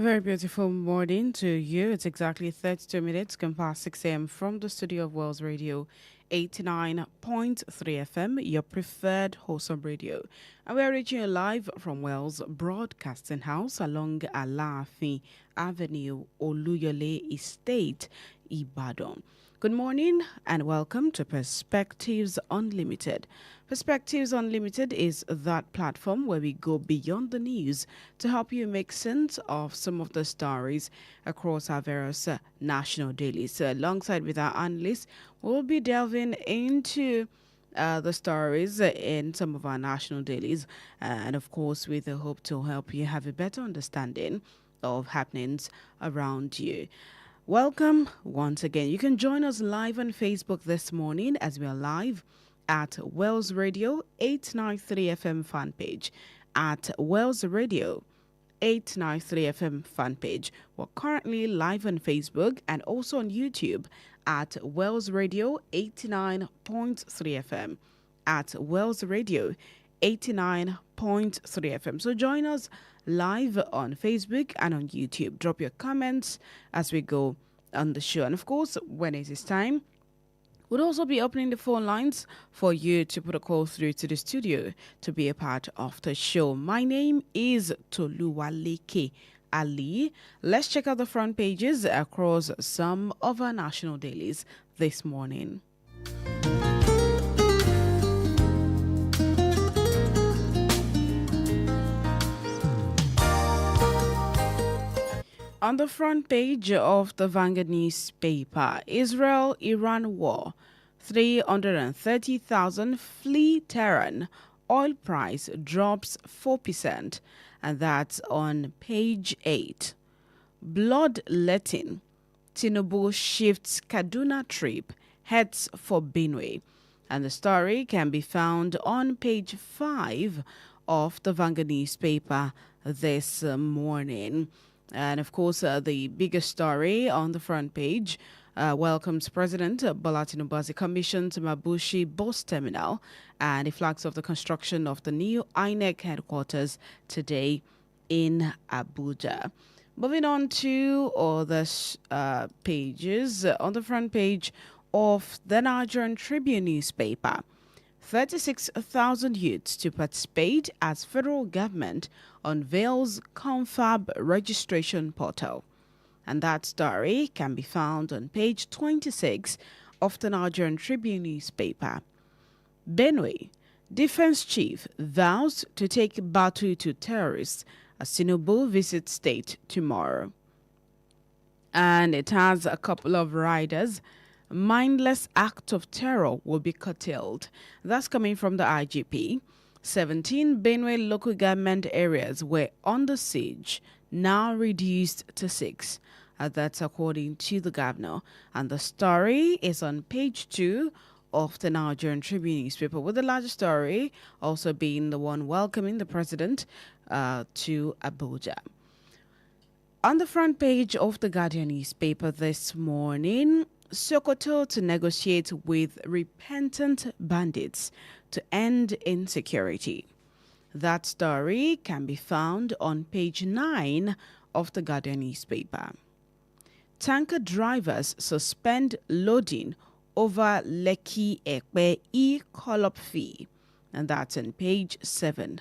very beautiful morning to you. It's exactly 32 minutes past 6 a.m. from the studio of Wells Radio 89.3 FM, your preferred wholesome radio. And we are reaching you live from Wells Broadcasting House along Alaafin Avenue, Oluyole Estate, Ibadan. Good morning and welcome to Perspectives Unlimited. Perspectives Unlimited is that platform where we go beyond the news to help you make sense of some of the stories across our various national dailies. So alongside with our analysts, we'll be delving into the stories in some of our national dailies, and of course with the hope to help you have a better understanding of happenings around you. Welcome once again. You can join us live on Facebook this morning as we are live at Wells Radio 893 FM fan page. At Wells Radio 893 FM fan page. We're currently live on Facebook and also on YouTube at Wells Radio 89.3 FM. At Wells Radio 89.3 FM. So join us live on Facebook and on YouTube. Drop your comments as we go on the show. And of course, when it is time, we'll also be opening the phone lines for you to put a call through to the studio to be a part of the show. My name is Toluwaleke Alli. Let's check out the front pages across some of our national dailies this morning. On the front page of the Vanguard newspaper, Israel-Iran war, 330,000 flee Tehran, oil price drops 4%, and that's on page 8. Bloodletting, Tinubu shifts Kaduna trip, heads for Benue, and the story can be found on page 5 of the Vanguard newspaper this morning. And of course, the biggest story on the front page welcomes President Bola Tinubu as a commission to Mabushi bus terminal, and he flags off the construction of the new INEC headquarters today in Abuja. Moving on to other pages, on the front page of the Nigerian Tribune newspaper, 36,000 youths to participate as federal government unveils confab registration portal. And that story can be found on page 26 of the Nigerian Tribune newspaper. Benue, defense chief vows to take battle to terrorists as Tinubu visits state tomorrow. And it has a couple of riders. Mindless act of terror will be curtailed. That's coming from the IGP. 17 Benue local government areas were under siege, now reduced to 6. That's according to the governor. And the story is on page 2 of the Nigerian Tribune newspaper, with the larger story also being the one welcoming the president to Abuja. On the front page of the Guardian newspaper this morning, Sokoto to negotiate with repentant bandits to end insecurity. That story can be found on page 9 of the Guardian newspaper. Tanker drivers suspend loading over Lekki Ekpe e-collop fee, and that's on page 7.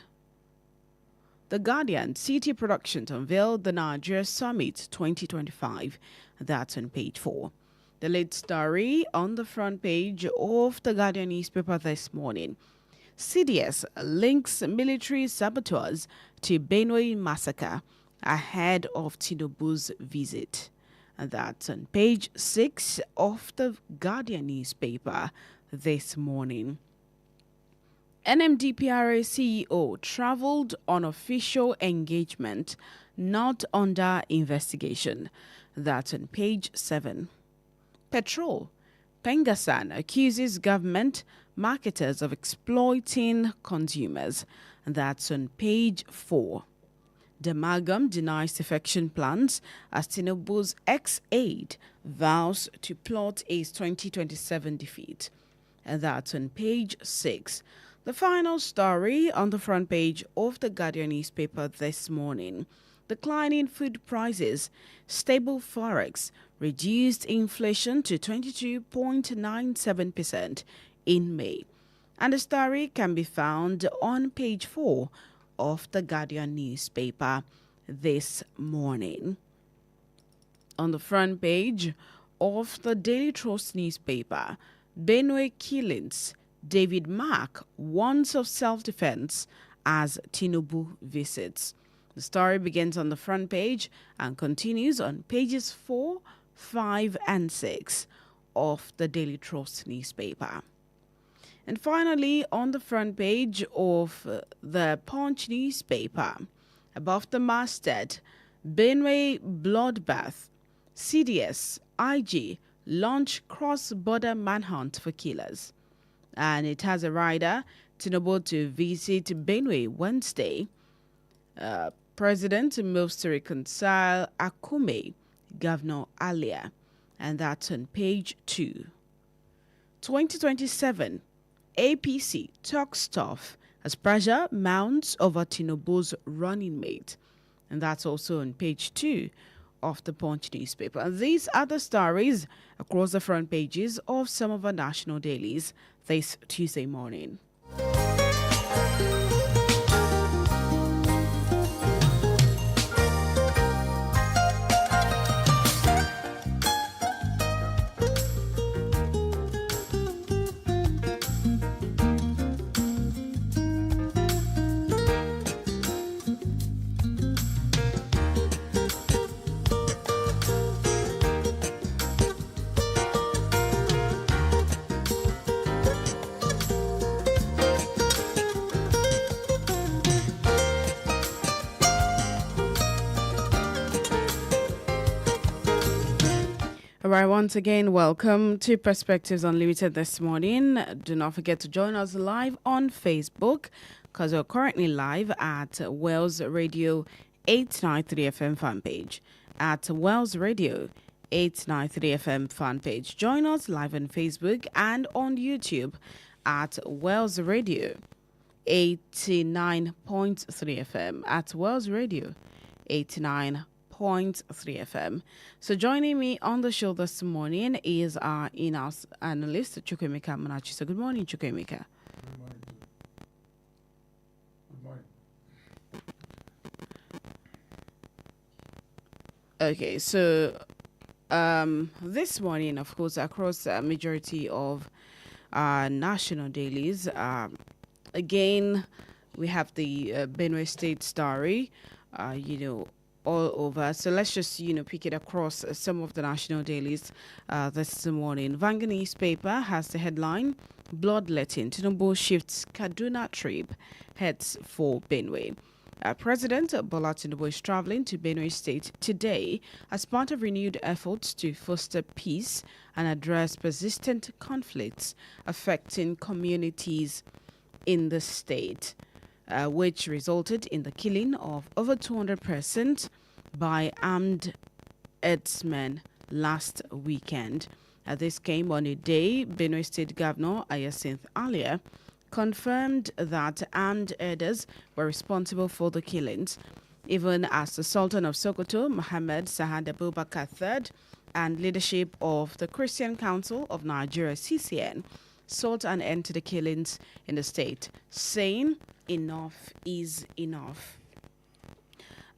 The Guardian City Productions unveiled the Nigeria Summit 2025, that's on page 4. The lead story on the front page of the Guardian newspaper this morning. CDS links military saboteurs to Benue massacre ahead of Tinubu's visit. And that's on page 6 of the Guardian newspaper this morning. NMDPRA CEO traveled on official engagement, not under investigation. That's on page 7. Petrol. Pengasan accuses government marketers of exploiting consumers. And that's on page 4. Damagum denies defection plans as Tinubu's ex-aide vows to plot a 2027 defeat. And that's on page 6. The final story on the front page of the Guardian newspaper this morning. declining food prices, stable forex, reduced inflation to 22.97% in May. And the story can be found on page 4 of the Guardian newspaper this morning. On the front page of the Daily Trust newspaper, Benue killings, David Mark warns of self-defense as Tinubu visits. The story begins on the front page and continues on pages 4, 5, and 6 of the Daily Trust newspaper. And finally, on the front page of the Punch newspaper, above the masthead, Benue bloodbath, CDS, IG launch cross-border manhunt for killers. And it has a rider, Tinubu to visit Benue Wednesday. President moves to reconcile Akume, Governor Alli. And that's on page 2. 2027, APC talks tough as pressure mounts over Tinubu's running mate. And that's also on page 2 of the Punch newspaper. And these are the stories across the front pages of some of our national dailies this Tuesday morning. All right, once again, welcome to Perspectives Unlimited this morning. Do not forget to join us live on Facebook because we're currently live at Wells Radio 893 FM fan page. At Wells Radio 893 FM fan page. Join us live on Facebook and on YouTube at Wells Radio 89.3 FM. At Wells Radio 89.3 FM. So joining me on the show this morning is our in-house analyst, Chukwemeka Manachi. So good morning, Chukwemeka. Good morning. Good morning. Okay, so this morning, of course, across a majority of national dailies, again, we have the Benue State story, all over. So let's just, pick it across some of the national dailies this morning. Vanguard newspaper has the headline, Bloodletting, Tinubu shifts Kaduna trip, heads for Benue. President Bola Tinubu is traveling to Benue State today as part of renewed efforts to foster peace and address persistent conflicts affecting communities in the state, which resulted in the killing of over 200 persons by armed herdsmen last weekend. This came on a day Benue State Governor Alli confirmed that armed herders were responsible for the killings, even as the Sultan of Sokoto, Mohammed Sahad Abubakar III, and leadership of the Christian Council of Nigeria, CCN, sought an end to the killings in the state, saying enough is enough.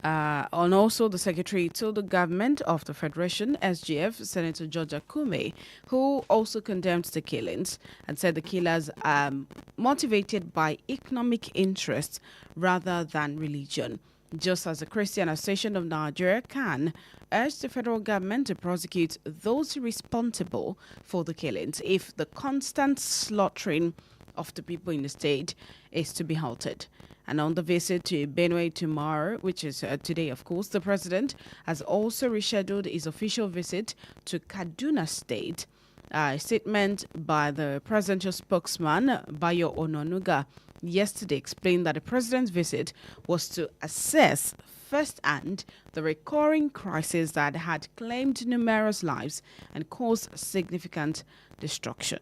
And also the secretary to the government of the Federation, SGF, Senator George Akume, who also condemned the killings and said the killers are motivated by economic interests rather than religion. Just as the Christian Association of Nigeria can urge the federal government to prosecute those responsible for the killings if the constant slaughtering of the people in the state is to be halted. And on the visit to Benue tomorrow, which is today, of course, the president has also rescheduled his official visit to Kaduna State. A statement by the presidential spokesman, Bayo Ononuga, yesterday explained that the president's visit was to assess firsthand the recurring crisis that had claimed numerous lives and caused significant destruction.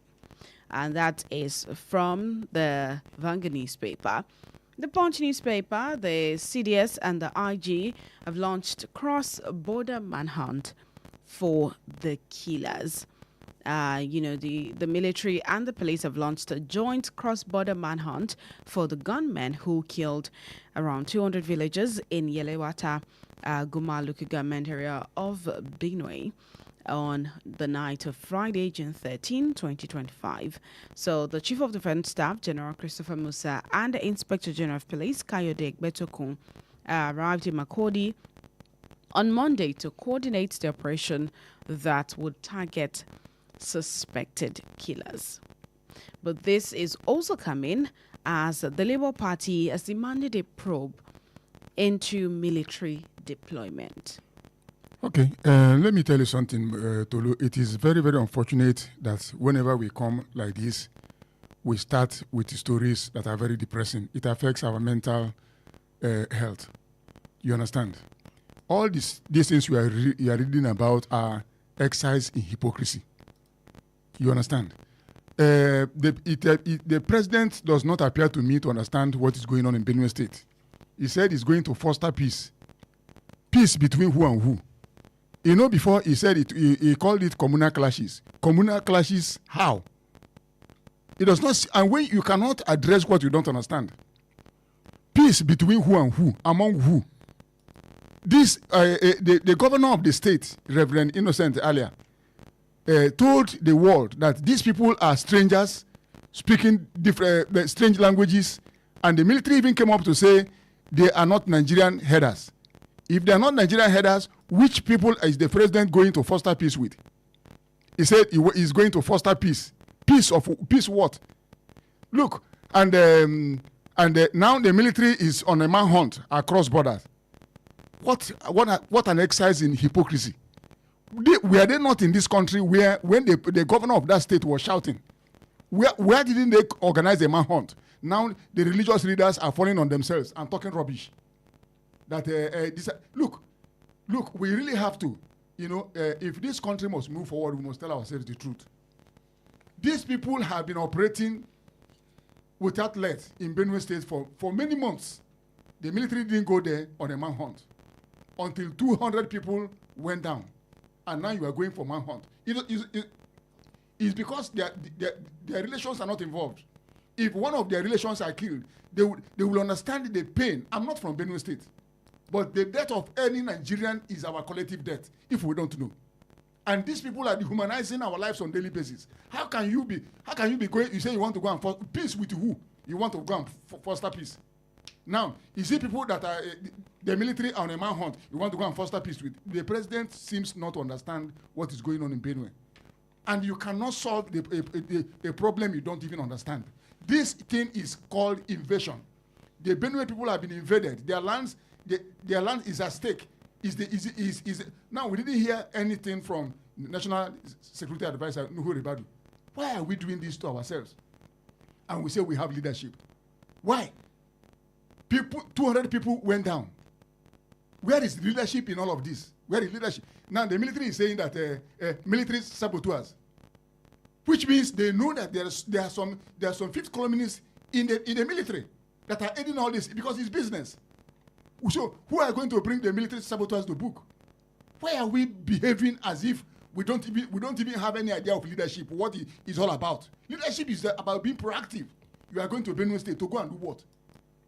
And that is from the Vanguard newspaper. The Punch newspaper, the CDS and the IG have launched cross-border manhunt for the killers. The military and the police have launched a joint cross-border manhunt for the gunmen who killed around 200 villagers in Yelewata, Guma local government area of Benue on the night of Friday, June 13, 2025. So the Chief of Defense Staff, General Christopher Musa, and the Inspector General of Police, Kayode Betokun, arrived in Makodi on Monday to coordinate the operation that would target suspected killers. But this is also coming as the Labour Party has demanded a probe into military deployment. Okay, let me tell you something, Tolu. It is very, very unfortunate that whenever we come like this, we start with stories that are very depressing. It affects our mental health. You understand? All these things you are reading about are exercise in hypocrisy. You understand? The president does not appear to me to understand what is going on in Benue State. He said he's going to foster peace. Peace between who and who? You know, before he said it, he called it communal clashes. Communal clashes, how? It does not, and when you cannot address what you don't understand. Peace between who and who, among who? This, the governor of the state, Reverend Innocent Alli, told the world that these people are strangers, speaking different strange languages, and the military even came up to say they are not Nigerian headers. If they are not Nigerian headers, which people is the president going to foster peace with? He said he is going to foster peace. Peace what? Look, and now the military is on a manhunt across borders. What an exercise in hypocrisy. Were they not in this country where when the governor of that state was shouting? Where didn't they organize a manhunt? Now the religious leaders are falling on themselves and talking rubbish. That look, we really have to, if this country must move forward, we must tell ourselves the truth. These people have been operating without let in Benue State for many months. The military didn't go there on a manhunt until 200 people went down. And now you are going for manhunt. It's because their relations are not involved. If one of their relations are killed, they will understand the pain. I'm not from Benue State. But the death of any Nigerian is our collective death, if we don't know. And these people are dehumanizing our lives on a daily basis. How can you be going, you say you want to go and foster peace with who? You want to go and foster peace. Now, you see people that are the military on a manhunt, you want to go and foster peace with. The president seems not to understand what is going on in Benue. And you cannot solve the problem you don't even understand. This thing is called invasion. The Benue people have been invaded. Their land is at stake. Now, we didn't hear anything from National Security Advisor Nuhu Ribadu. Why are we doing this to ourselves? And we say we have leadership. Why? 200 people went down. Where is leadership in all of this? Where is leadership? Now, the military is saying that military saboteurs, which means they know that there are some fifth columnists in the military that are aiding all this because it's business. So who are going to bring the military saboteurs to book? Why are we behaving as if we don't even have any idea of leadership, what it is all about? Leadership is about being proactive. You are going to Benue State to go and do what?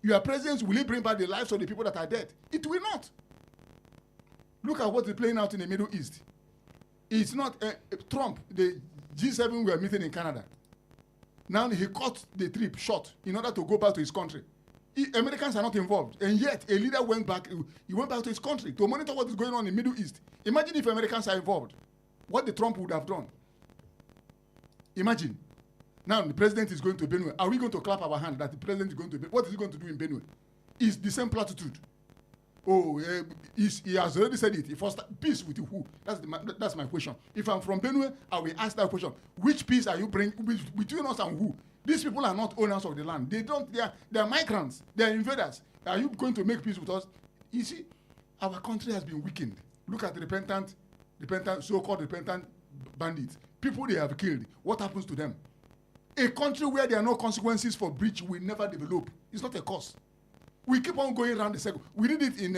Your presence, will it bring back the lives of the people that are dead? It will not. Look at what is playing out in the Middle East. It's not Trump, the G7 were meeting in Canada. Now he cut the trip short in order to go back to his country. Americans are not involved, and yet a leader went back. He went back to his country to monitor what is going on in the Middle East. Imagine if Americans are involved, what the Trump would have done. Imagine. Now the president is going to Benue. Are we going to clap our hand that the president is going to Benue? What is he going to do in Benue? It's the same platitude. Oh, he has already said it. He foster peace with who? That's my question. If I'm from Benue, I will ask that question. Which peace are you bringing between us and who? These people are not owners of the land. They are migrants. They are invaders. Are you going to make peace with us? You see, our country has been weakened. Look at the repentant, so-called repentant bandits. People they have killed. What happens to them? A country where there are no consequences for breach will never develop. It's not a cause. We keep on going around the circle. We did it in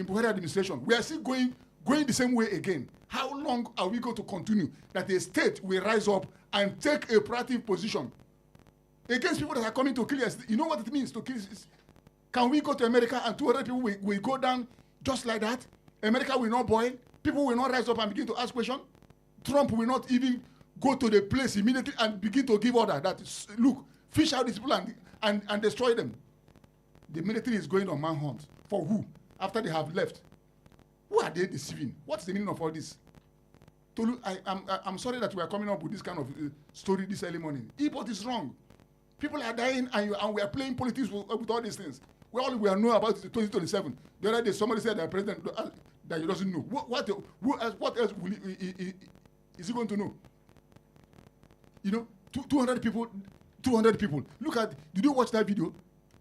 Buhari administration. We are still going the same way again. How long are we going to continue that a state will rise up and take a proactive position against people that are coming to kill us? You know what it means to kill us? Can we go to America and 200 people will go down just like that? America will not boil. People will not rise up and begin to ask questions. Trump will not even go to the place immediately and begin to give order that, look, fish out these people and destroy them. The military is going on manhunt. For who? After they have left. Who are they deceiving? What's the meaning of all this? Tolu, I'm sorry that we are coming up with this kind of story this early morning. What is wrong? People are dying and we are playing politics with all these things. All we know about is 2027. The other day somebody said that president that he doesn't know. What else is he going to know? You know, 200 people. Look at, did you watch that video?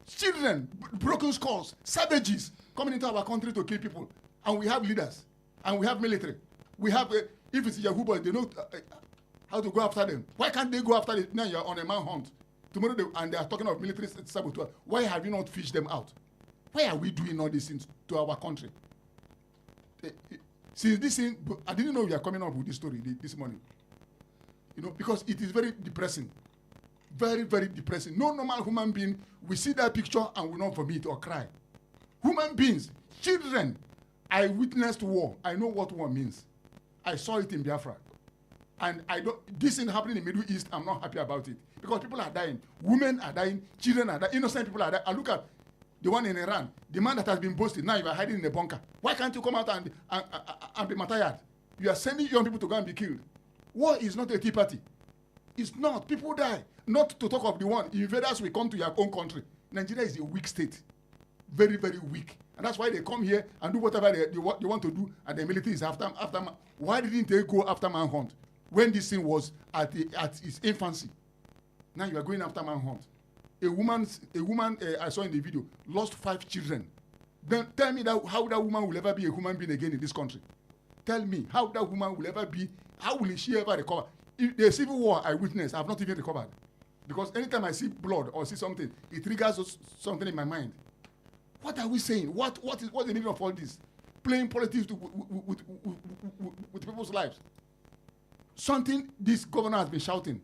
Children, broken skulls, savages coming into our country to kill people. And we have leaders. And we have military. We have, if it's Yahoo boys, they know how to go after them. Why can't they go after them? Now you're on a manhunt. Tomorrow, and they are talking of military saboteur. Why have you not fished them out? Why are we doing all these things to our country? Since this thing, I didn't know we are coming up with this story this morning. You know, because it is very depressing. Very, very depressing. No normal human being will see that picture and will not vomit or cry. Human beings, children. I witnessed war. I know what war means. I saw it in Biafra. And this thing happening in the Middle East, I'm not happy about it. Because people are dying. Women are dying. Children are dying. Innocent people are dying. I look at the one in Iran, the man that has been boasted. Now you are hiding in a bunker. Why can't you come out and be martyred? You are sending young people to go and be killed. War is not a tea party. It's not. People die. Not to talk of the one. Invaders will come to your own country. Nigeria is a weak state. Very, very weak. And that's why they come here and do whatever they want to do, and the military is after. Why didn't they go after manhunt when this thing was at its infancy? Now you are going after manhunt. A woman I saw in the video lost 5 children. Then tell me how that woman will ever be a human being again in this country. Tell me how that woman will ever be. How will she ever recover? If the civil war I witnessed, I have not even recovered. Because anytime I see blood or see something, it triggers something in my mind. What are we saying? What's the meaning of all this? Playing politics with people's lives. Something this governor has been shouting.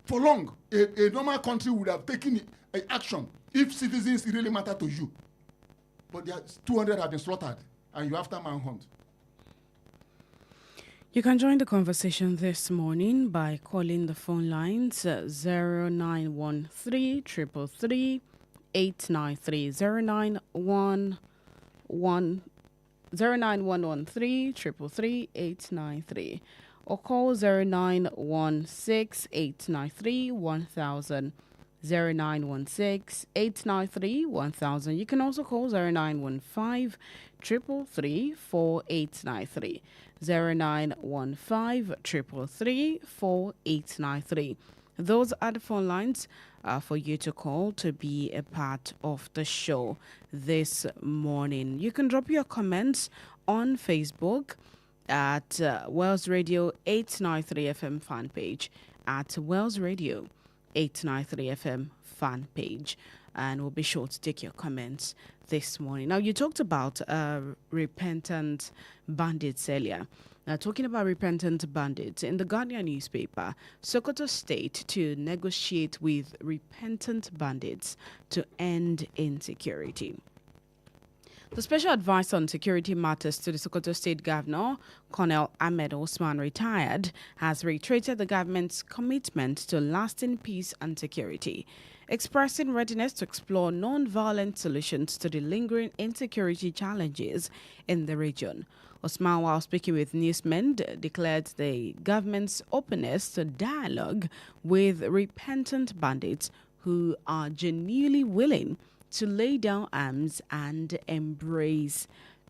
For long, a normal country would have taken action if citizens really matter to you. But 200 have been slaughtered, and you after manhunt. You can join the conversation this morning by calling the phone lines 0913 333 893 09113 333 893 or call 0916 893 1000 0916 893 1000. You can also call 0915 333 4893 0915 333 4893. Those are the phone lines for you to call to be a part of the show this morning. You can drop your comments on Facebook at Wells Radio 893 FM fan page, at Wells Radio 893 FM fan page, and we'll be sure to take your comments this morning. Now, you talked about repentant bandits earlier. Now, talking about repentant bandits, in the Guardian newspaper, Sokoto State to negotiate with repentant bandits to end insecurity. The special advisor on security matters to the Sokoto State Governor, Colonel Ahmed Osman, retired, has reiterated the government's commitment to lasting peace and security, expressing readiness to explore non-violent solutions to the lingering insecurity challenges in the region. Osman, while speaking with newsmen, declared the government's openness to dialogue with repentant bandits who are genuinely willing to lay down arms and embrace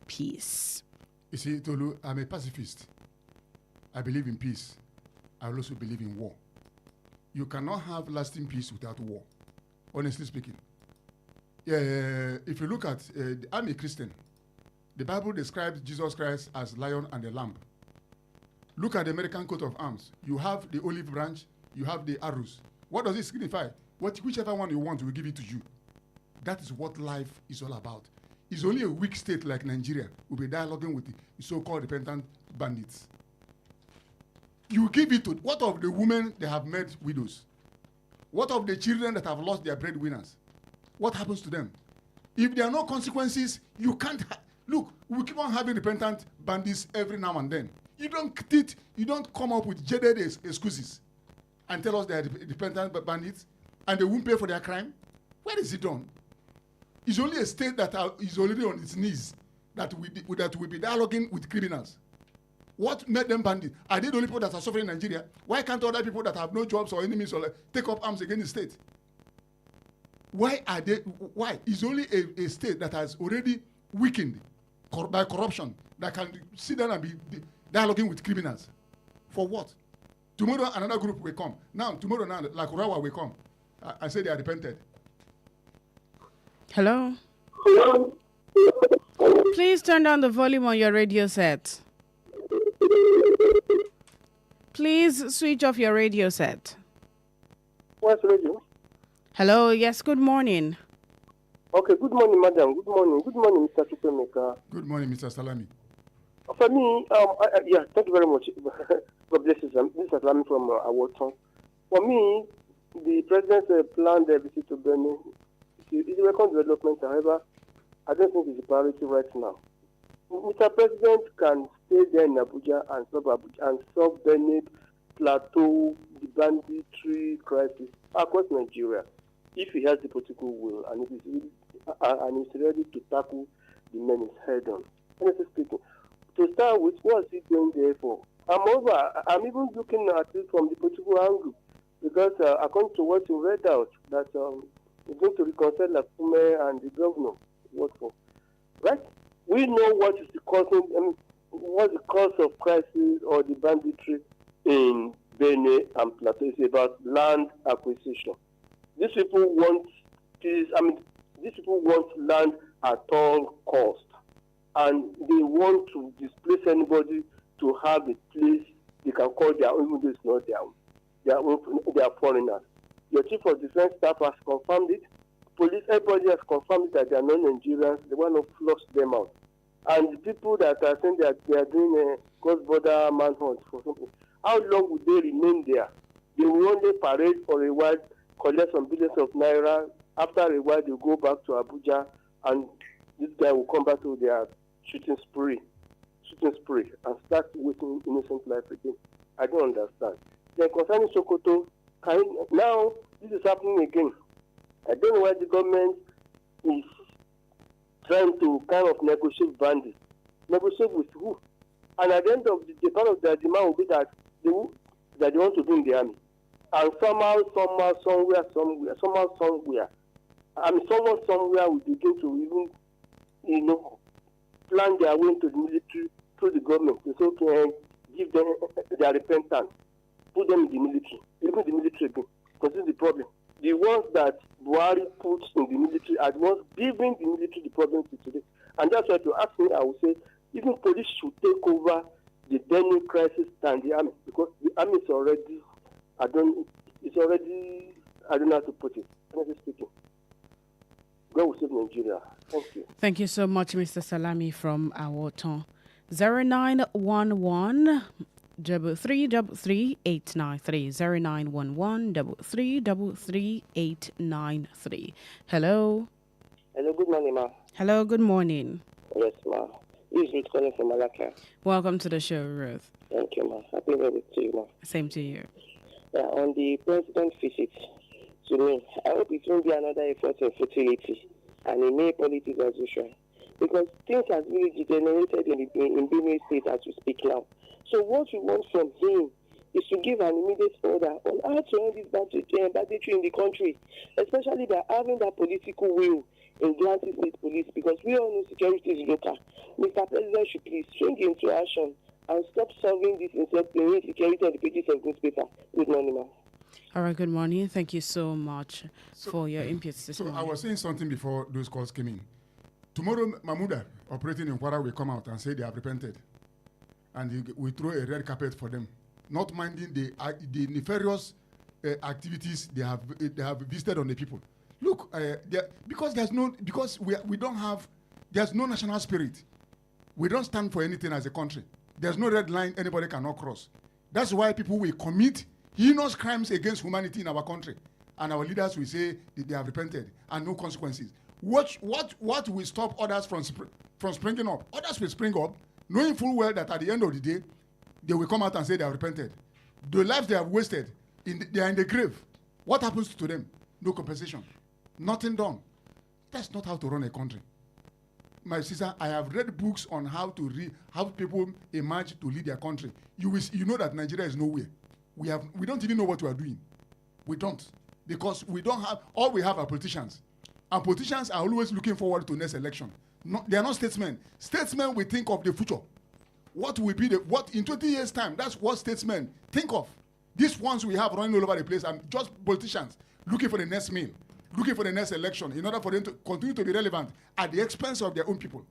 peace. You see, Tolu, I'm a pacifist. I believe in peace. I also believe in war. You cannot have lasting peace without war, honestly speaking. If you look at, I'm a Christian. The Bible describes Jesus Christ as lion and a lamb. Look at the American coat of arms. You have the olive branch, you have the arrows. What does it signify? Whichever one you want, we'll give it to you. That is what life is all about. It's only a weak state like Nigeria will be dialoguing with the so-called repentant bandits. You give it to, what of the women they have made widows? What of the children that have lost their breadwinners? What happens to them? If there are no consequences, you can't. Look, we keep on having repentant bandits every now and then. You don't come up with jaded excuses and tell us they are repentant bandits and they won't pay for their crime. Where is it done? It's only a state that is already on its knees that will be dialoguing with criminals. What made them bandits? Are they the only people that are suffering in Nigeria? Why can't other people that have no jobs or enemies or take up arms against the state? Why are they? Why? It's only a state that has already weakened by corruption that can sit down and be dialoguing with criminals. For what? Tomorrow another group will come. Tomorrow, like Urawa will come. I say they are repented. Hello? Please turn down the volume on your radio set. Please switch off your radio set. What's radio? Hello, yes, good morning. Okay, good morning, madam. Good morning. Good morning, Mr. Chupemeka. Good morning, Mr. Salami. For me, thank you very much. God bless you. This is Salami from Awoton. For me, the president's planned visit to Benin is a welcome development. However, I don't think it's a priority right now. Mr. President can stay there in Abuja and solve Benin Plateau, the banditry crisis across Nigeria, if he has the political will and if he's ready to tackle the menace head on. Honestly speaking, to start with, what is he going there for? I'm even looking at it from the political angle, because according to what you read out, that he's going to reconcile Lakume and the governor. What for? Right? We know what is the what's the cause of crisis or the banditry in Benin and Plateau. It's about land acquisition. These people want peace. These people want land at all cost, and they want to displace anybody to have a place they can call their own, even though it's not their own. They are foreigners. Your chief of defense staff has confirmed it. Police, everybody has confirmed it that they are non-Nigerians. They want to flush them out. And the people that are saying that they are doing a cross-border manhunt for something, how long would they remain there? They will only parade for a while, collect some billions of naira. After a while, they go back to Abuja, and this guy will come back to their shooting spree, and start wasting innocent life again. I don't understand. Then concerning Sokoto, now this is happening again. I don't know why the government is trying to kind of negotiate bandits. Negotiate with who? And at the end of the day, part of their demand will be that they want to be in the army. And somehow, somewhere, someone somewhere will begin to even, plan their way into the military through the government. It's okay, give them their repentance, put them in the military, even the military again. Because this is the problem. The ones that Buhari puts in the military are the ones giving the military the problem to today. And that's why, if you ask me, I would say even police should take over the Benin crisis than the army, because the army is already, I don't know how to put it, honestly speaking. God will save Nigeria. Thank you. Thank you so much, Mr. Salami from Awoton. 0911 333 893 0911 333 893. Hello. Hello, good morning, ma. Hello, good morning. Yes, ma. This is Ruth calling from Malacca. Welcome to the show, Ruth. Thank you, ma. Happy birthday to you, ma. Same to you. On the president's visit to me, I hope it won't be another effort in futility and in mere politics as usual, because things have really degenerated in Benue State as we speak now. So what we want from him is to give an immediate order on how to end this banditry in the country, especially by having that political will in granting state police, because we all know security is local. Mr. President should please swing into action and stop solving this insecurity on the pages of newspaper. Good morning, ma'am. All right, good morning. Thank you so much for your input this morning. I was saying something before those calls came in. Tomorrow, Mahmouda, operating in Kwara, will come out and say they have repented. And we throw a red carpet for them, not minding the nefarious activities they have visited on the people. Look, because we don't have, there's no national spirit. We don't stand for anything as a country. There's no red line anybody cannot cross. That's why people will commit heinous crimes against humanity in our country, and our leaders will say that they have repented and no consequences. What will stop others from springing up? Others will spring up, knowing full well that at the end of the day, they will come out and say they have repented. The lives they have wasted, they are in the grave. What happens to them? No compensation. Nothing done. That's not how to run a country. My sister, I have read books on how people emerge to lead their country. You know that Nigeria is nowhere. We don't even know what we are doing. We don't. Because all we have are politicians. And politicians are always looking forward to next election. They are not statesmen. Statesmen will think of the future. What will be what in 20 years' time? That's what statesmen think of. These ones we have running all over the place are just politicians looking for the next meal, looking for the next election in order for them to continue to be relevant at the expense of their own people.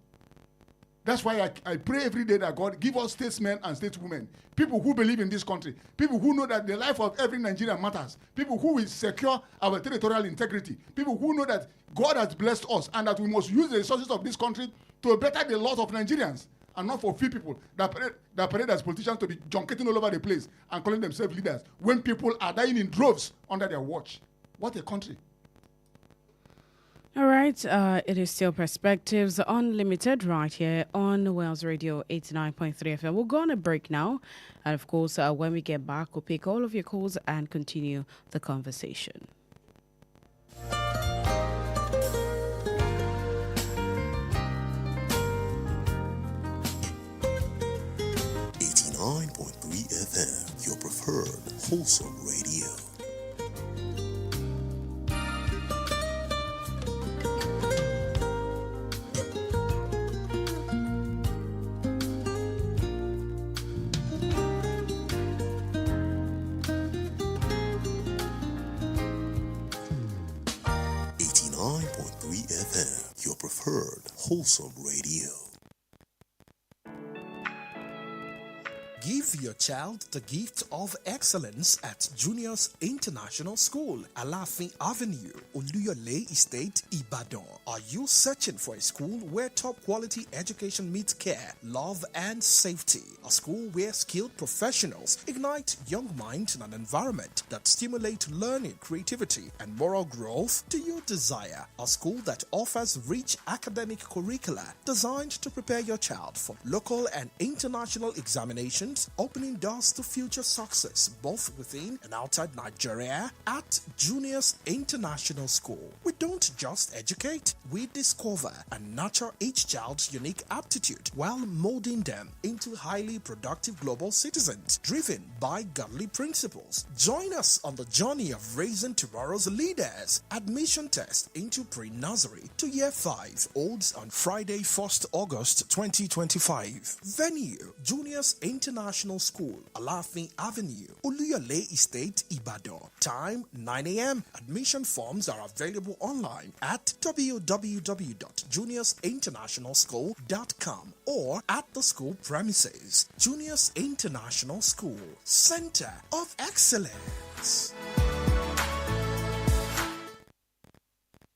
That's why I pray every day that God give us statesmen and stateswomen, people who believe in this country, people who know that the life of every Nigerian matters, people who will secure our territorial integrity, people who know that God has blessed us and that we must use the resources of this country to better the lot of Nigerians, and not for few people that parade as politicians to be junketing all over the place and calling themselves leaders when people are dying in droves under their watch. What a country. All right, it is still Perspectives Unlimited right here on Wells Radio 89.3 FM. We'll go on a break now. And of course, when we get back, we'll pick all of your calls and continue the conversation. 89.3 FM, your preferred wholesome radio. FM, your preferred wholesome radio. Give your child the gift of excellence at Juniors International School, Alafin Avenue, Oluyole Estate, Ibadan. Are you searching for a school where top quality education meets care, love, and safety? A school where skilled professionals ignite young minds in an environment that stimulates learning, creativity, and moral growth? Do you desire a school that offers rich academic curricula designed to prepare your child for local and international examinations, opening doors to future success both within and outside Nigeria? At Juniors International School, we don't just educate, we discover and nurture each child's unique aptitude while molding them into highly productive global citizens driven by godly principles. Join us on the journey of raising tomorrow's leaders. Admission test into pre-nursery to year 5 holds on Friday, 1st August 2025. Venue, Juniors International School, Alafin Avenue, Oluyole Estate, Ibadan. Time 9 a.m. Admission forms are available online at www.juniorsinternationalschool.com or at the school premises. Juniors International School, Center of Excellence.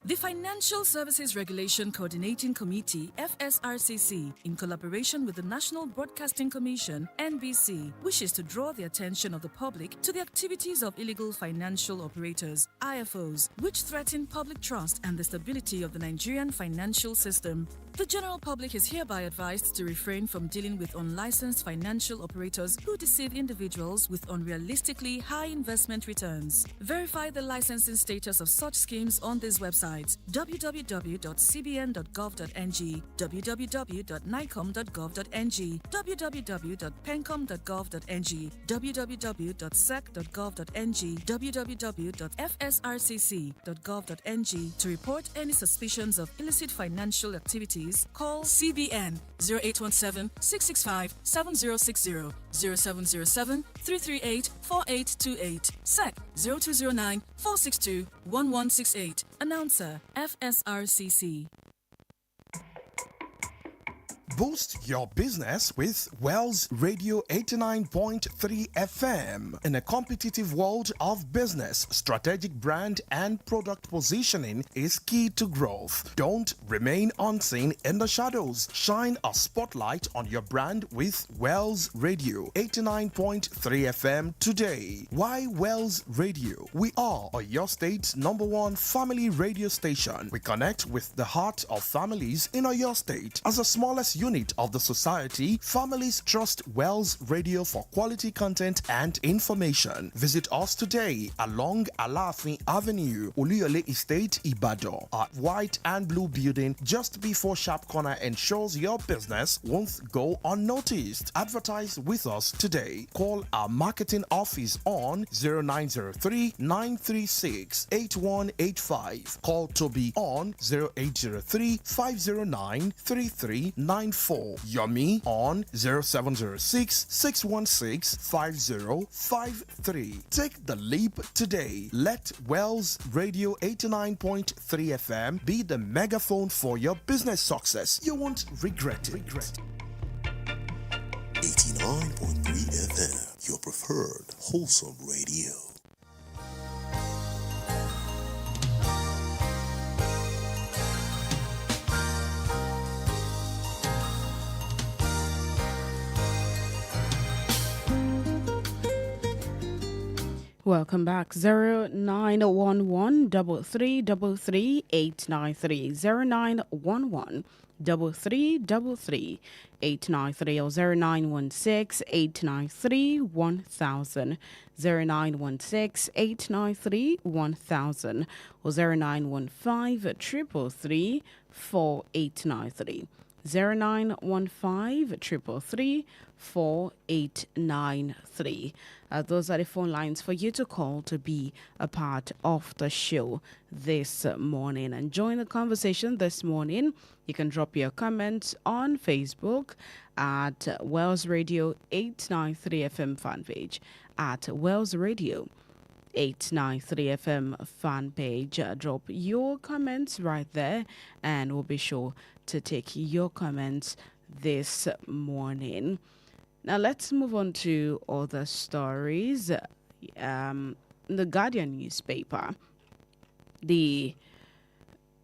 The Financial Services Regulation Coordinating Committee, FSRCC, in collaboration with the National Broadcasting Commission, NBC, wishes to draw the attention of the public to the activities of illegal financial operators, IFOs, which threaten public trust and the stability of the Nigerian financial system. The general public is hereby advised to refrain from dealing with unlicensed financial operators who deceive individuals with unrealistically high investment returns. Verify the licensing status of such schemes on these websites: www.cbn.gov.ng, www.nicom.gov.ng, www.pencom.gov.ng, www.sec.gov.ng, www.fsrcc.gov.ng. To report any suspicions of illicit financial activities, call CBN 0817-665-7060, 0707-338-4828, SEC 0209-462-1168. Announcer, FSRCC. Boost your business with Wells Radio 89.3 FM. In a competitive world of business, strategic brand and product positioning is key to growth. Don't remain unseen in the shadows. Shine a spotlight on your brand with Wells Radio 89.3 FM today. Why Wells Radio? We are your state's #1 family radio station. We connect with the heart of families in your state. As the smallest unit of the society, families trust Wells Radio for quality content and information. Visit us today along Alli Avenue, Oluyole Estate, Ibadan. Our white and blue building just before Sharp Corner ensures your business won't go unnoticed. Advertise with us today. Call our marketing office on 0903 936 8185. Call Toby on 0803 509 3394. Yomi on 0706 616 5053. Take the leap today. Let Wells Radio 89.3 FM be the megaphone for your business success. You won't regret it. 89.3 FM, your preferred wholesome radio. Welcome back. 0911 333 893 0911 333 893 or 0916 893 1000 0916 893 1000 or 0915 333 4893 0915 333 4893. Those are the phone lines for you to call to be a part of the show this morning and join the conversation this morning. You can drop your comments on Facebook at Wells Radio 893 FM fan page, at Wells Radio 893 FM fan page. Drop your comments right there and we'll be sure to take your comments this morning. Now let's move on to other stories. The Guardian newspaper, the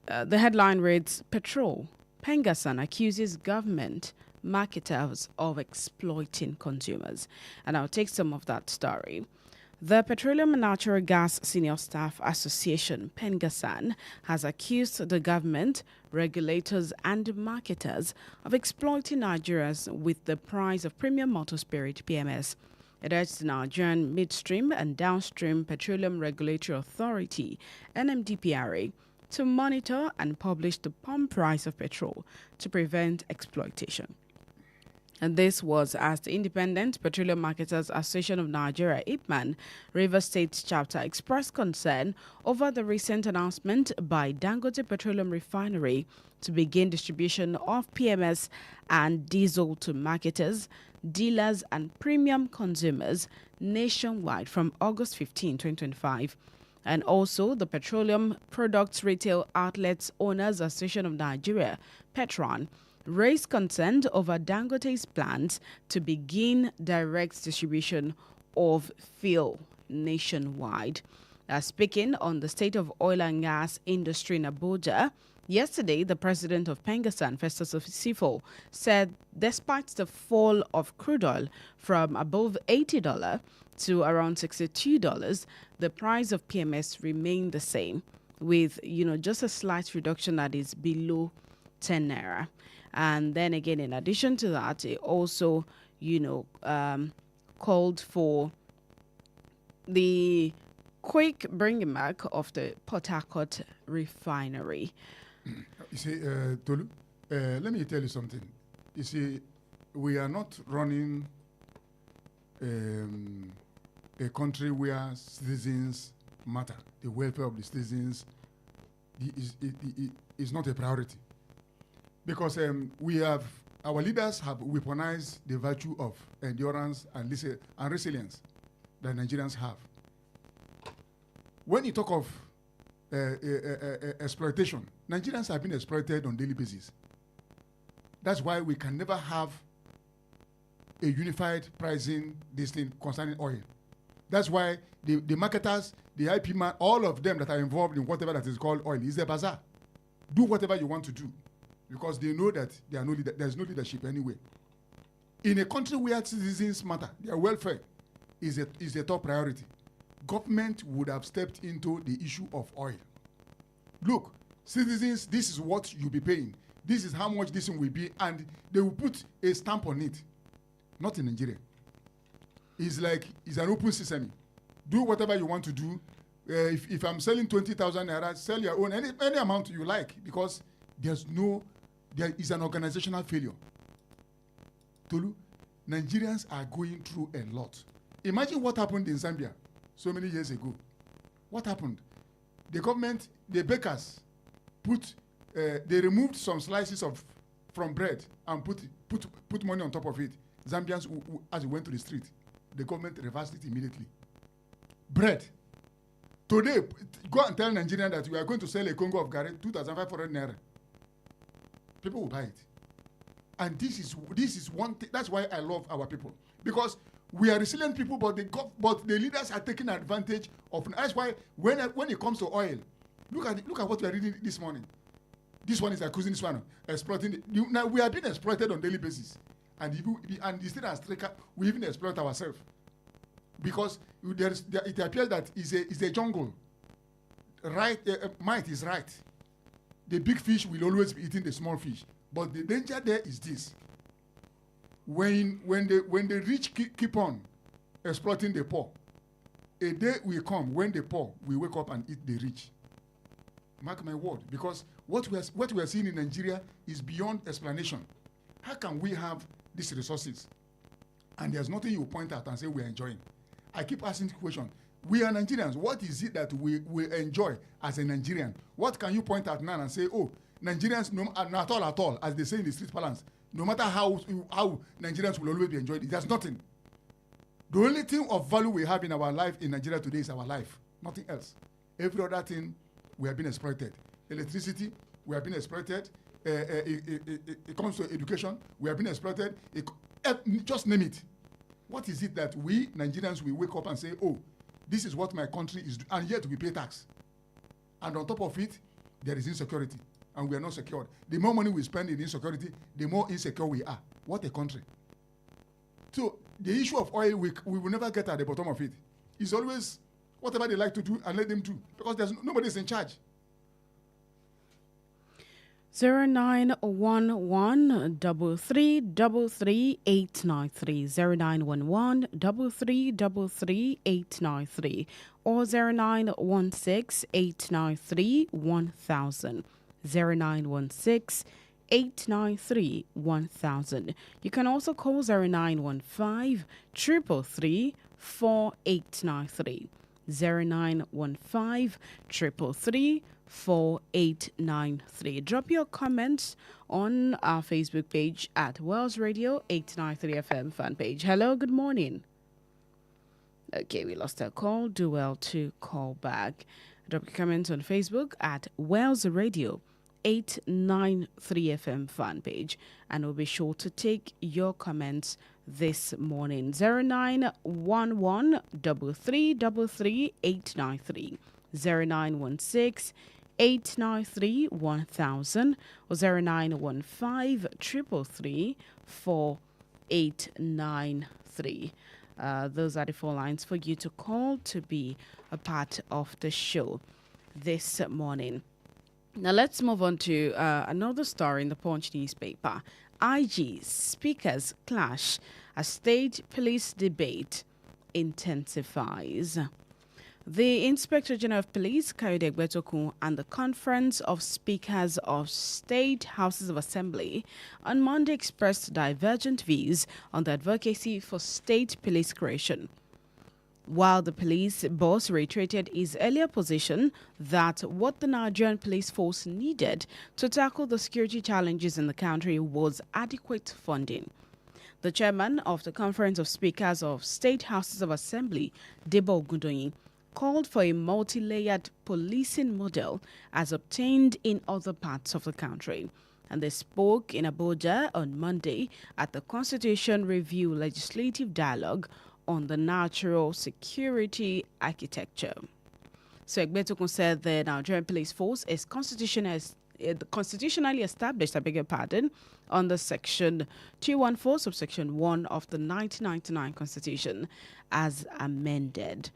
headline reads, Petrol, Pengassan accuses government marketers of exploiting consumers. And I'll take some of that story. The Petroleum and Natural Gas Senior Staff Association, Pengassan, has accused the government, regulators and marketers of exploiting Nigerians with the price of premium motor spirit PMS. It urged the Nigerian Midstream and Downstream Petroleum Regulatory Authority, NMDPRA, to monitor and publish the pump price of petrol to prevent exploitation. And this was as the Independent Petroleum Marketers Association of Nigeria, IPMAN, Rivers State chapter expressed concern over the recent announcement by Dangote Petroleum Refinery to begin distribution of PMS and diesel to marketers, dealers and premium consumers nationwide from August 15, 2025. And also the Petroleum Products Retail Outlets Owners Association of Nigeria, Petron, raised concern over Dangote's plans to begin direct distribution of fuel nationwide. Speaking on the state of oil and gas industry in Abuja, yesterday the president of Pengassan, Festus Sifo, said despite the fall of crude oil from above $80 to around $62, the price of PMS remained the same, with just a slight reduction that is below 10 naira. And then again, in addition to that, it also, called for the quick bringing back of the Port Harcourt refinery. You see, Tolu, let me tell you something. You see, we are not running a country where citizens matter. The welfare of the citizens is not a priority. Because our leaders have weaponized the virtue of endurance and resilience that Nigerians have. When you talk of exploitation, Nigerians have been exploited on a daily basis. That's why we can never have a unified pricing this thing concerning oil. That's why the marketers, the IP man, all of them that are involved in whatever that is called oil is a bazaar. Do whatever you want to do, because they know that there's no leadership anywhere. In a country where citizens matter, their welfare is a top priority. Government would have stepped into the issue of oil. Look, citizens, this is what you'll be paying. This is how much this one will be, and they will put a stamp on it. Not in Nigeria. It's an open sesame. Do whatever you want to do. If I'm selling 20,000 naira, sell your own, any amount you like, because there is an organizational failure. Tolu, Nigerians are going through a lot. Imagine what happened in Zambia so many years ago. What happened? The government, the bakers, they removed some slices from bread and put money on top of it. Zambians, as we went to the street, the government reversed it immediately. Bread. Today, go and tell Nigerians that we are going to sell a Congo of Garri, 2,500 naira. People will buy it. And this is one thing. That's why I love our people, because we are resilient people, but the leaders are taking advantage of. That's why when it comes to oil, look at what we are reading this morning. This one is accusing this one, exploiting. Now we are being exploited on daily basis, and the state as tracker, we even exploit ourselves, because it appears that it's a jungle. Right, might is right. The big fish will always be eating the small fish. But the danger there is this: when the rich keep on exploiting the poor, a day will come when the poor will wake up and eat the rich. Mark my word, because what we are seeing in Nigeria is beyond explanation. How can we have these resources and there's nothing you point at and say we are enjoying? I keep asking the question: we are Nigerians. What is it that we enjoy as a Nigerian? What can you point at now and say, oh, Nigerians, not at all, as they say in the street balance, no matter how Nigerians will always be enjoyed, there's nothing. The only thing of value we have in our life in Nigeria today is our life, nothing else. Every other thing, we have been exploited. Electricity, we have been exploited. It comes to education, we have been exploited. Just name it. What is it that we Nigerians will wake up and say, oh, this is what my country is doing, and yet we pay tax. And on top of it, there is insecurity. And we are not secured. The more money we spend in insecurity, the more insecure we are. What a country. So the issue of oil, we will never get at the bottom of it. It's always whatever they like to do and let them do, because nobody's in charge. 0911 3333 893 0911 3333 893 or 0916 893 1000 0916 893 1000. You can also call 0915 333 4893 0915 333 4893. Drop your comments on our Facebook page at Wells Radio 893 FM fan page. Hello, good morning. Okay, we lost our call. Do well to call back. Drop your comments on Facebook at Wells Radio 893 FM fan page, and we'll be sure to take your comments this morning. 0911 3333 893 0916 893 1000 or 0915 333 4893. Those are the four lines for you to call to be a part of the show this morning. Now let's move on to another story in the Punch newspaper. IG speakers clash as state police debate intensifies. The Inspector General of Police, Kayode Egbetokun, and the Conference of Speakers of State Houses of Assembly on Monday expressed divergent views on the advocacy for state police creation. While the police boss reiterated his earlier position that what the Nigerian police force needed to tackle the security challenges in the country was adequate funding. The chairman of the Conference of Speakers of State Houses of Assembly, Debo Ogundoyin, called for a multi-layered policing model as obtained in other parts of the country. And they spoke in Abuja on Monday at the Constitution Review Legislative Dialogue on the Natural Security Architecture. So Egbetukun said the Nigerian Police Force is constitutionally established, under Section 214, subsection 1 of the 1999 Constitution as amended.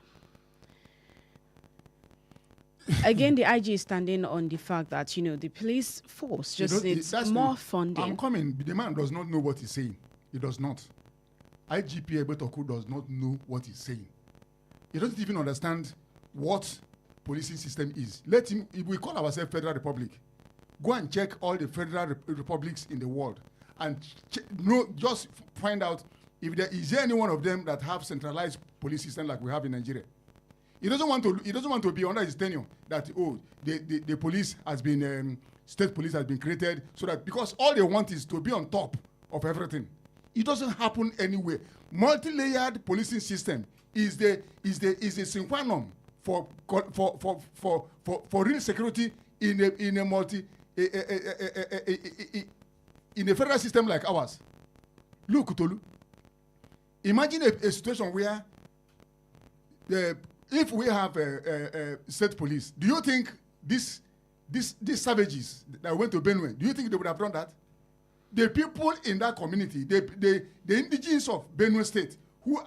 Again, the IG is standing on the fact that, the police force just needs more funding. I'm coming. The man does not know what he's saying. He does not. IGP Egbetukun does not know what he's saying. He doesn't even understand what policing system is. Let him, if we call ourselves Federal Republic, go and check all the federal republics in the world and just find out if there is any one of them that have centralized police system like we have in Nigeria. He doesn't want to be under his tenure that the police has been state police has been created so that because all they want is to be on top of everything. It doesn't happen anywhere. Multi-layered policing system is the sine qua non for real security in a federal system like ours. Look, Tolu. Imagine a situation where if we have a state police, do you think these savages that went to Benue, do you think they would have done that? The people in that community, the indigenes of Benue State, who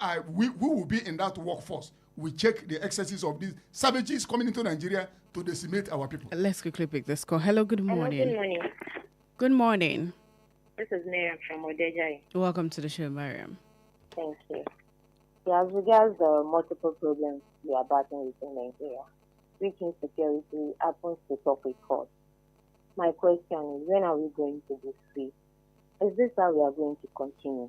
will be in that workforce, will check the excesses of these savages coming into Nigeria to decimate our people. Let's quickly pick this call. Hello, good morning. Hello, good morning. Good morning. This is Miriam from Odejai. Welcome to the show, Miriam. Thank you. As regards the multiple problems we are battling with in Nigeria, which insecurity happens to top with cost. My question is, when are we going to be free? Is this how we are going to continue?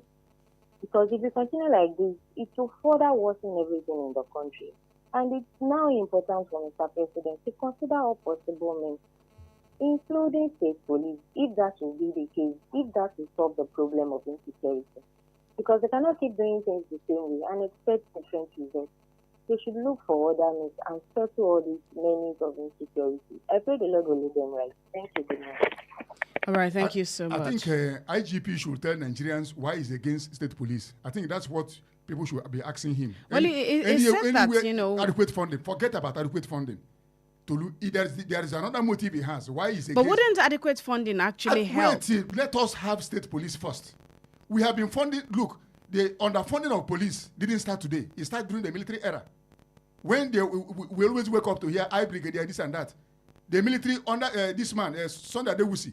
Because if we continue like this, it will further worsen everything in the country. And it's now important for Mr. President to consider all possible means, including state police, if that will be the case, if that will solve the problem of insecurity. Because they cannot keep doing things the same way and expect different results. They should look for other means and settle all these menace of insecurity. I pray the Lord will lead them right. Thank you, good morning. All right, thank you so much. I think IGP should tell Nigerians why he's against state police. I think that's what people should be asking him. Well, it said that, adequate funding. Forget about adequate funding. There is another motive he has. Why is against? But wouldn't adequate funding actually help? Let us have state police first. We have been funding. Look, the underfunding of police didn't start today. It started during the military era. When we always wake up to hear I brigadier this and that. The military under this man, Sunday Adewusi,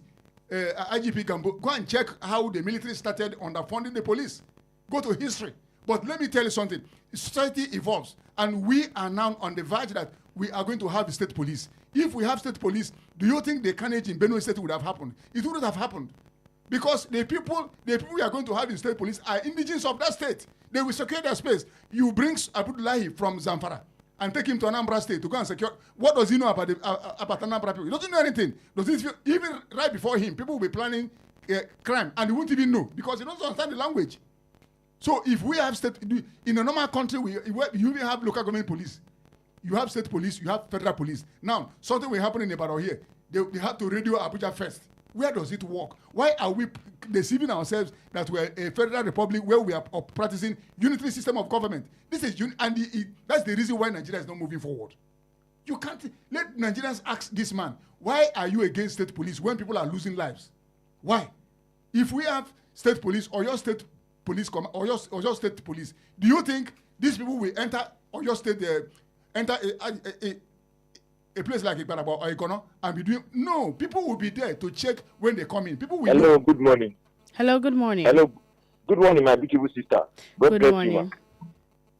IGP Gambo, go and check how the military started underfunding the police. Go to history. But let me tell you something. Society evolves, and we are now on the verge that we are going to have the state police. If we have state police, do you think the carnage in Benue State would have happened? It wouldn't have happened. Because the people we are going to have in state police are indigenous of that state. They will secure their space. You bring Abdullahi from Zamfara and take him to Anambra State to go and secure. What does he know about Anambra people? He doesn't know anything. Even right before him, people will be planning crime and he won't even know because he doesn't understand the language. So if we have state, in a normal country, you will have local government police. You have state police, you have federal police. Now, something will happen in Ibadan here. They have to radio Abuja first. Where does it work? Why are we deceiving ourselves that we're a federal republic where we are practicing unitary system of government? This is that's the reason why Nigeria is not moving forward. You can't let Nigerians ask this man, why are you against state police when people are losing lives? Why? If we have state police or your state police or your state police, do you think these people will enter or your state enter a place like Ibaraba or Ikono and be doing? No, people will be there to check when they come in. People will. Hello, good morning. Hello, good morning. Hello, good morning, my beautiful sister. Good morning.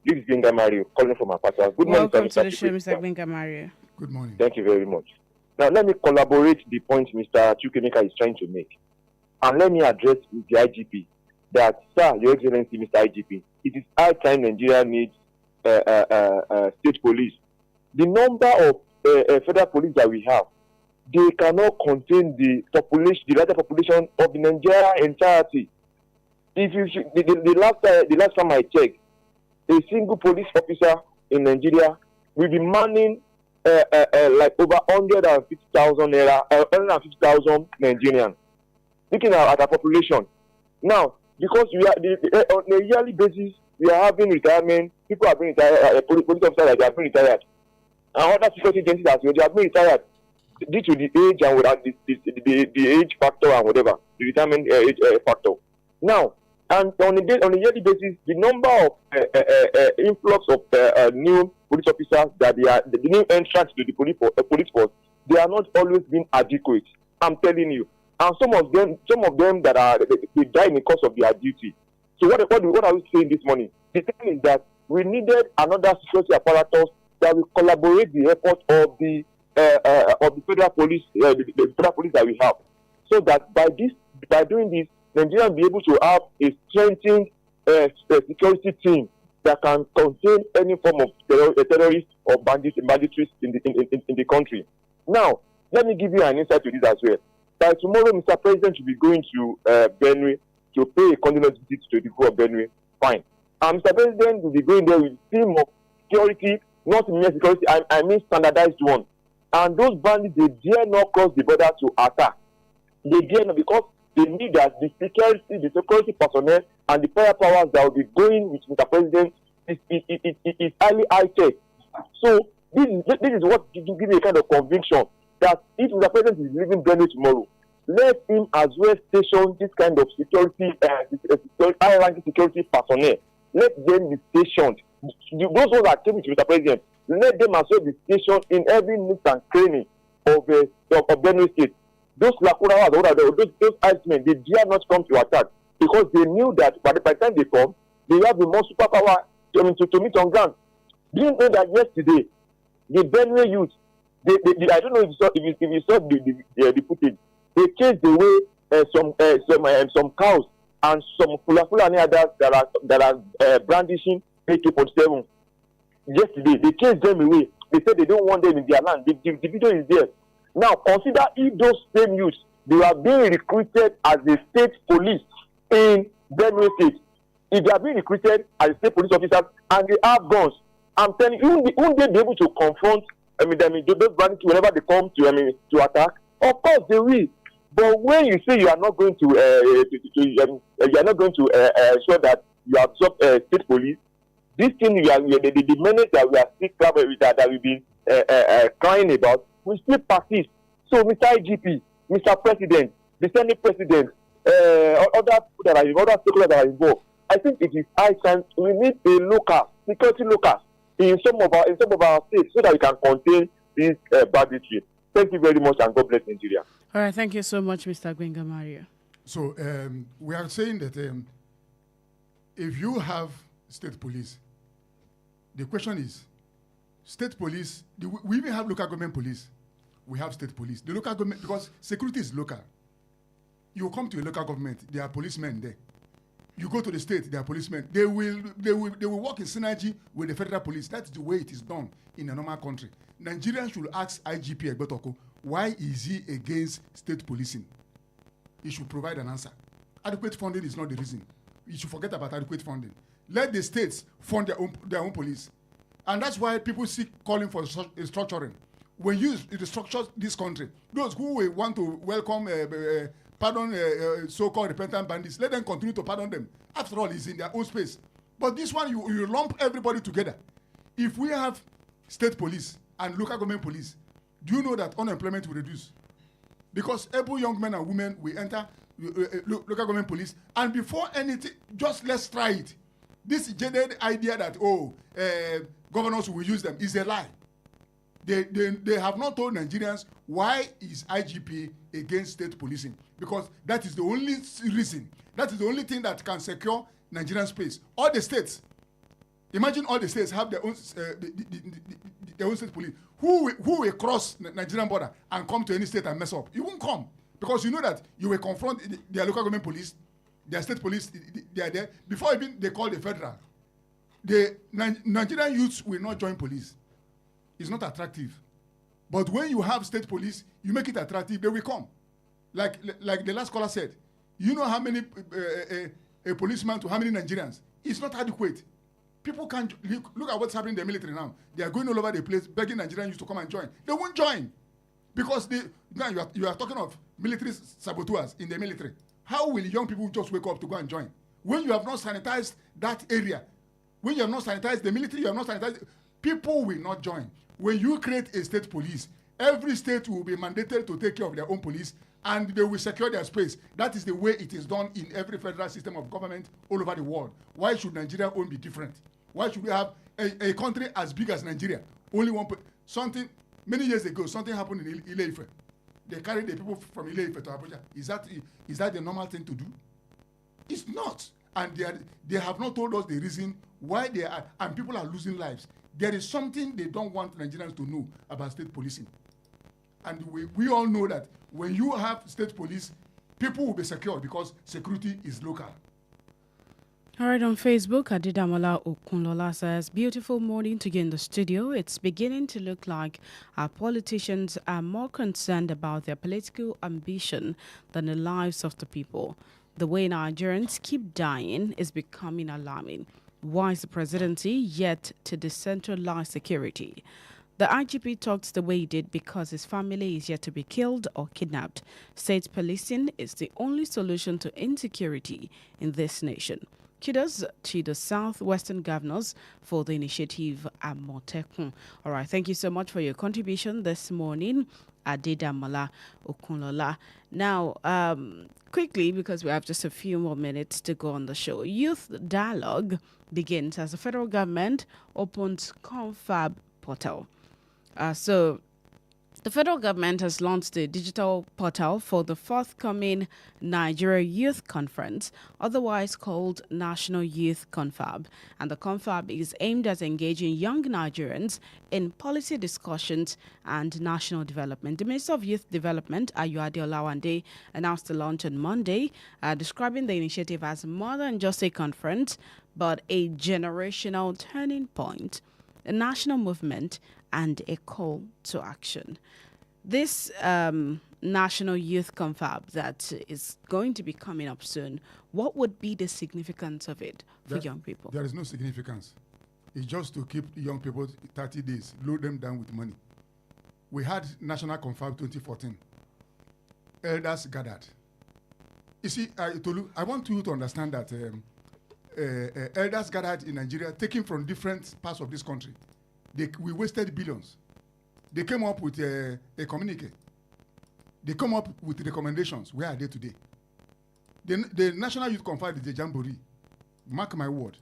This is Benga Mario calling from Apata. Good morning, welcome to the show, Mr. Benga Mario. Good morning. Thank you very much. Now, let me collaborate the point Mr. Chukwemeka is trying to make. And let me address the IGP that, sir, Your Excellency, Mr. IGP, it is high time Nigeria needs state police. The number of federal police that we have, they cannot contain the population, the larger population of the Nigeria entirety. If you should, the last time I checked, a single police officer in Nigeria will be manning like over 150,000 Nigerians. looking at our population. Now, because we are on a yearly basis, we are having retirement. People are being retired. Police officers are being retired, and other security agencies as well. They are being retired due to the age and without the age factor and whatever, the retirement age factor. Now, and on a yearly basis, the number of influx of new police officers that the new entrants to the police force, they are not always being adequate. I'm telling you. And some of them that they die in the course of their duty. So what are we saying this morning? The thing is that we needed another security apparatus that will collaborate the effort of the federal police, the federal police that we have, so that by doing this, Nigeria will be able to have a strengthened security team that can contain any form of terrorists or banditry in the country. Now, let me give you an insight to this as well. By tomorrow, Mr. President will be going to Benue to pay a condolence visit to the people of Benue. Fine. And Mr. President will be going there with a team of security, not mere security, I mean standardized one. And those bandits, they dare not cross the border to attack. They dare not, because they need that the security personnel and the fire powers that will be going with Mr. President is highly high-tech. So this is what gives me a kind of conviction that if Mr. President is leaving Benue tomorrow, let him as well station this kind of security, high-ranking security personnel. Let them be stationed. Those ones that came with Mr. President, let them as well be stationed in every nook and cranny of Benue State. Those Lakurawas, those Icemen, they dare not come to attack because they knew that by the time they come, they have the more superpower to meet on ground. Do you know that yesterday, the Benue youth, I don't know if you saw the footage, they chased away some cows and some Fulani others that are brandishing AK-47. Yesterday, they chased them away. They said they don't want them in their land. The video is there. Now, consider if those same youths, they are being recruited as the state police in Benue State. If they are being recruited as state police officers and they have guns, I'm telling you, won't they be able to confront those bandits whenever they come to attack? Of course they will. But when you say you are not going to ensure that you absorb state police, this thing the menace that we are still that we've been crying about will still persist. So, Mr. IGP, Mr. President, the Senate President, other stakeholders that are involved, I think it is high time we need a security locus in some of our states so that we can contain this banditry. Thank you very much, and God bless Nigeria. All right, thank you so much, Mr. Gwenga Mario. So we are saying that if you have state police, the question is, state police, we even have local government police. We have state police. The local government, because security is local. You come to a local government, there are policemen there. You go to the state, there are policemen. They will work in synergy with the federal police. That's the way it is done in a normal country. Nigerians should ask IGP Egbetoko, why is he against state policing? He should provide an answer. Adequate funding is not the reason. You should forget about adequate funding. Let the states fund their own police. And that's why people calling for restructuring. When you restructure this country, those who will want to welcome, pardon so-called repentant bandits, let them continue to pardon them. After all, it's in their own space. But this one, you lump everybody together. If we have state police and local government police, do you know that unemployment will reduce? Because able young men and women will enter local government police, and before anything, just let's try it. This jaded idea that, governors will use them is a lie. They have not told Nigerians why is IGP against state policing, because that is the only reason. That is the only thing that can secure Nigerian space. All the states, imagine all the states have their own their own state police. Who will cross Nigerian border and come to any state and mess up? You won't come, because you know that you will confront their local government police, their state police. They are there before even they call the federal. The Nigerian youths will not join police. It's not attractive. But when you have state police, you make it attractive, they will come. Like the last caller said, you know how many a policeman to how many Nigerians? It's not adequate. People can't look at what's happening in the military now. They are going all over the place begging Nigerian youth to come and join. They won't join Because now you are talking of military saboteurs in the military. How will young people just wake up to go and join? When you have not sanitized that area, when you have not sanitized the military, you have not sanitized, people will not join. When you create a state police, every state will be mandated to take care of their own police, and they will secure their space. That is the way it is done in every federal system of government all over the world. Why should Nigeria own be different? Why should we have a country as big as Nigeria? Only one something many years ago, something happened in Ile-Ife. They carried the people from Ile-Ife to Abuja. Is that the normal thing to do? It's not. And they have not told us the reason why they are, and people are losing lives. There is something they don't want Nigerians to know about state policing. And we all know that when you have state police, people will be secure because security is local. All right, on Facebook, Adidamola Okunlola says, beautiful morning to you in the studio. It's beginning to look like our politicians are more concerned about their political ambition than the lives of the people. The way Nigerians keep dying is becoming alarming. Why is the presidency yet to decentralize security? The IGP talks the way he did because his family is yet to be killed or kidnapped. State policing is the only solution to insecurity in this nation. Kudos to the Southwestern governors for the initiative at Motekun. All right, thank you so much for your contribution this morning, Adedamola Okunlola. Now, quickly, because we have just a few more minutes to go on the show, youth dialogue begins as the federal government opens Confab portal. The federal government has launched a digital portal for the forthcoming Nigeria Youth Conference, otherwise called National Youth Confab. And the Confab is aimed at engaging young Nigerians in policy discussions and national development. The Minister of Youth Development, Ayuade Olawande, announced the launch on Monday, describing the initiative as more than just a conference, but a generational turning point, a national movement, and a call to action. This National Youth Confab that is going to be coming up soon, what would be the significance of it for young people? There is no significance. It's just to keep young people 30 days, load them down with money. We had National Confab 2014. Elders gathered. You see, I want you to understand that elders gathered in Nigeria, taken from different parts of this country. We wasted billions. They came up with a communique. They come up with recommendations. Where are they today? The National Youth Confab is a jamboree. Mark my word.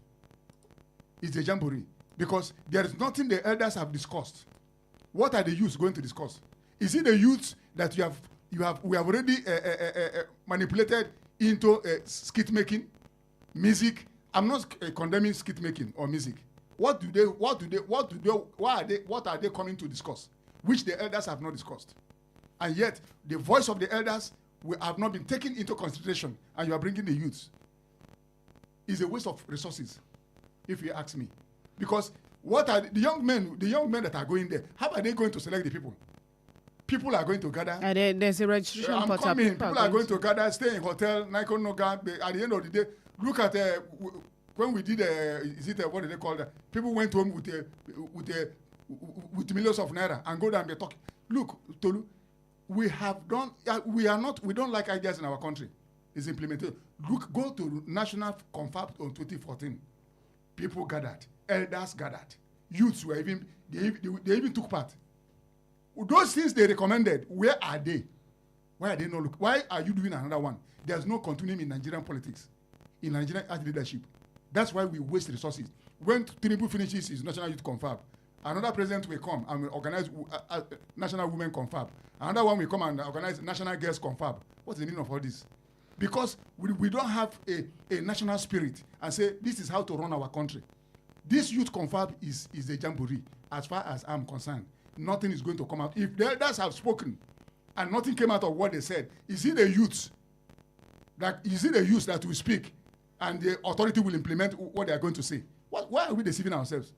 It's a jamboree. Because there is nothing the elders have discussed. What are the youths going to discuss? Is it the youths that we have already manipulated into skit making, music? I'm not condemning skit making or music. What are they coming to discuss, which the elders have not discussed? And yet, the voice of the elders have not been taken into consideration, and you are bringing the youths. It's a waste of resources, if you ask me. Because what are the young men that are going there, how are they going to select the people? People are going to gather. There's a registration portal. People are going to gather, stay in hotel, Nikon Noga. At the end of the day, look at when we did, what do they call that? People went home with millions of naira and go down and be talking. Look, Tolu, we don't like ideas in our country. It's implemented. Look, go to National Confab on 2014. People gathered, elders gathered, youths were they even took part. Those things they recommended, where are they? Why are they not looking? Why are you doing another one? There's no continuing in Nigerian politics, in Nigerian leadership. That's why we waste resources. When Tinubu finishes his National Youth Confab, another president will come and will organize National Women Confab. Another one will come and organize National Girls Confab. What's the meaning of all this? Because we don't have a national spirit and say, this is how to run our country. This youth confab is a jamboree. As far as I'm concerned, nothing is going to come out. If the elders have spoken and nothing came out of what they said, is it the youths that will speak and the authority will implement what they are going to say? Why are we deceiving ourselves?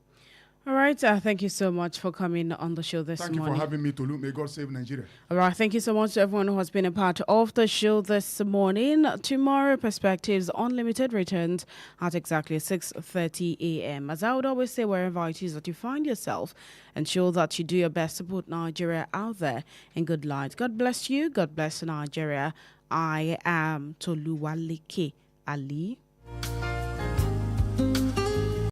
All right. Thank you so much for coming on the show this Thank you morning. for having me, Tolu. May God save Nigeria. All right. Thank you so much to everyone who has been a part of the show this morning. Tomorrow, Perspectives Unlimited returns at exactly 6:30 a.m. As I would always say, wherever it is that you find yourself, ensure that you do your best to put Nigeria out there in good light. God bless you. God bless Nigeria. I am Toluwaleke Alli.